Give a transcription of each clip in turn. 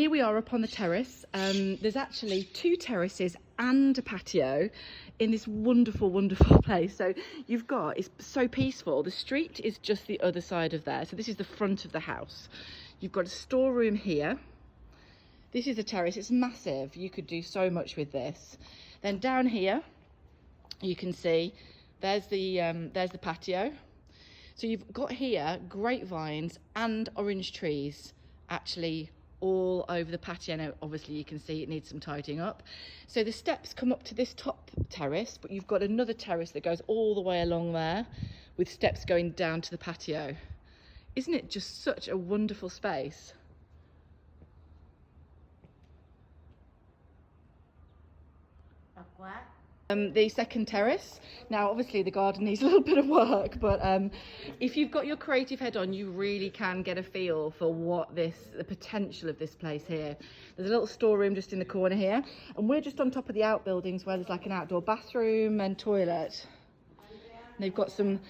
Here we are up on the terrace. There's actually 2 terraces and a patio in this wonderful, wonderful place. So you've got, it's so peaceful. The street is just the other side of there. So this is the front of the house. You've got a storeroom here. This is a terrace, it's massive. You could do so much with this. Then down here, you can see there's the patio. So you've got here grapevines and orange trees actually all over the patio. Now obviously you can see it needs some tidying up. So the steps come up to this top terrace, but you've got another terrace that goes all the way along there with steps going down to the patio. Isn't it just such a wonderful space? The second terrace. Now obviously the garden needs a little bit of work, but if you've got your creative head on, you really can get a feel for what the potential of this place here. There's a little storeroom just in the corner here, and we're just on top of the outbuildings where there's like an outdoor bathroom and toilet. And they've got some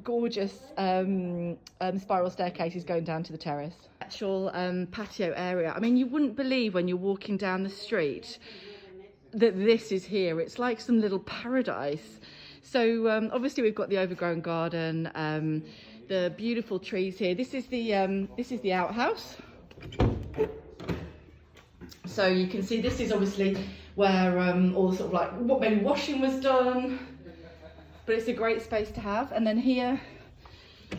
gorgeous spiral staircases going down to the terrace. Actual patio area. I mean, you wouldn't believe when you're walking down the street that this is here. It's like some little paradise. So obviously we've got the overgrown garden, the beautiful trees here. This is the outhouse. So you can see this is obviously where all sort of like what maybe washing was done, but it's a great space to have. And then here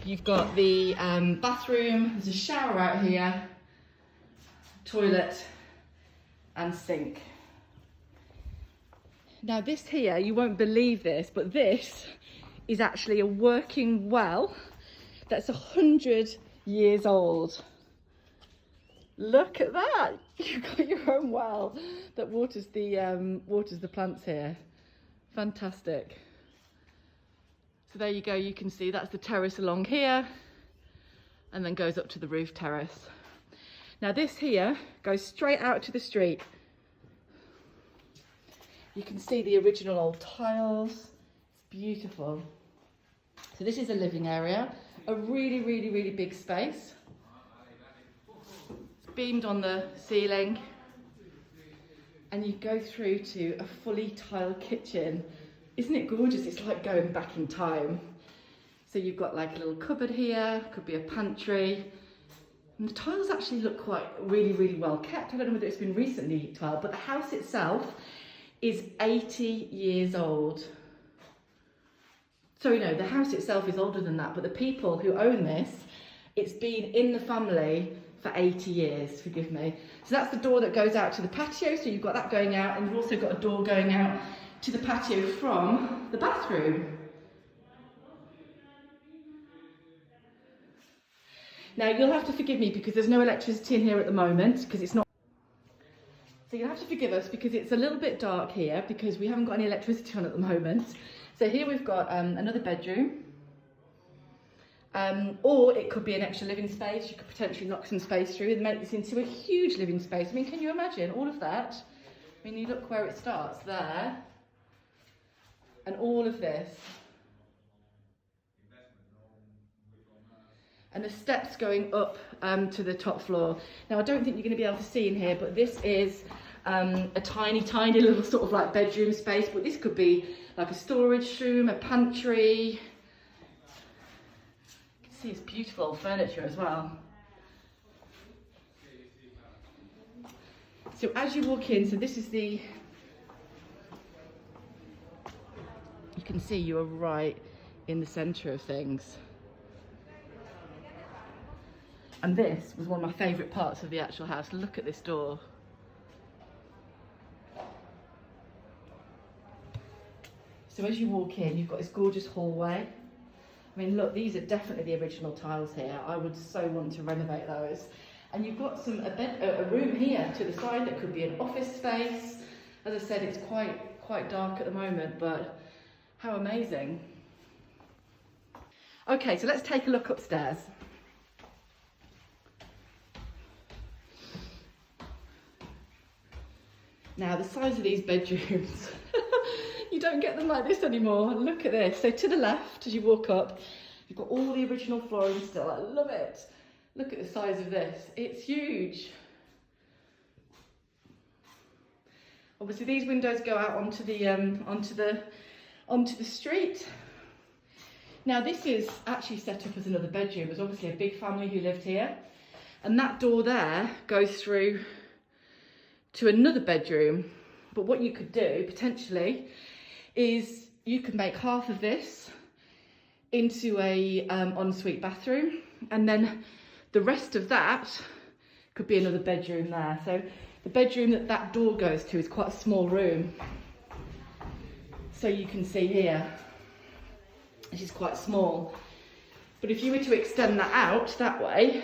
you've got the bathroom. There's a shower out here, toilet and sink. Now this here, you won't believe this, but this is actually a working well that's 100 years old. Look at that! You've got your own well that waters the plants here. Fantastic. So there you go, you can see that's the terrace along here and then goes up to the roof terrace. Now this here goes straight out to the street. You can see the original old tiles. It's beautiful. So this is a living area, a really, really, really big space. It's beamed on the ceiling. And you go through to a fully tiled kitchen. Isn't it gorgeous? It's like going back in time. So you've got like a little cupboard here, could be a pantry. And the tiles actually look quite really, really well kept. I don't know whether it's been recently tiled, but the house itself is 80 years old. Sorry, no, the house itself is older than that, but the people who own this, it's been in the family for 80 years, forgive me. So that's the door that goes out to the patio, so you've got that going out, and you've also got a door going out to the patio from the bathroom. Now you'll have to forgive me because there's no electricity in here at the moment, because it's not. So you'll have to forgive us because it's a little bit dark here because we haven't got any electricity on at the moment. So here we've got another bedroom, or it could be an extra living space. You could potentially knock some space through and make this into a huge living space. I mean, can you imagine all of that? I mean, you look where it starts there, and all of this. And the steps going up to the top floor. Now I don't think you're going to be able to see in here, but this is a tiny, tiny little sort of like bedroom space, but this could be like a storage room, a pantry. You can see it's beautiful furniture as well. So as you walk in, so this is you can see you are right in the centre of things. And this was one of my favourite parts of the actual house. Look at this door. So as you walk in, you've got this gorgeous hallway. I mean, look, these are definitely the original tiles here. I would so want to renovate those. And you've got a room here to the side that could be an office space. As I said, it's quite dark at the moment, but how amazing. Okay, so let's take a look upstairs. Now, the size of these bedrooms, you don't get them like this anymore. Look at this. So to the left, as you walk up, you've got all the original flooring still. I love it. Look at the size of this. It's huge. Obviously these windows go out onto the street. Now this is actually set up as another bedroom. There's obviously a big family who lived here, and that door there goes through to another bedroom. But what you could do potentially is you could make half of this into a ensuite bathroom, and then the rest of that could be another bedroom there. So the bedroom that door goes to is quite a small room. So you can see here, this is quite small. But if you were to extend that out that way,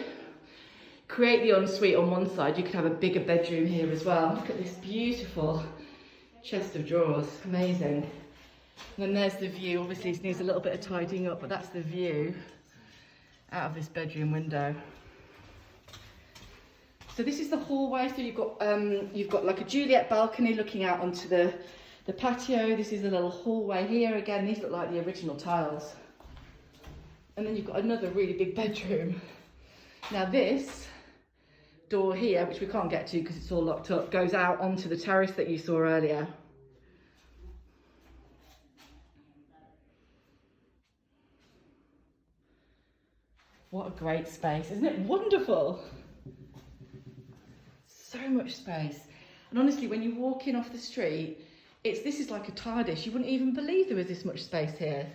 create the ensuite on one side, you could have a bigger bedroom here as well. Look at this beautiful chest of drawers, amazing. And then there's the view. Obviously it needs a little bit of tidying up, but that's the view out of this bedroom window. So this is the hallway. So you've got like a Juliet balcony looking out onto the patio. This is a little hallway here. Again, these look like the original tiles. And then you've got another really big bedroom. Now this door here, which we can't get to because it's all locked up, goes out onto the terrace that you saw earlier. What a great space, isn't it wonderful? So much space. And honestly, when you walk in off the street, this is like a TARDIS. You wouldn't even believe there was this much space here.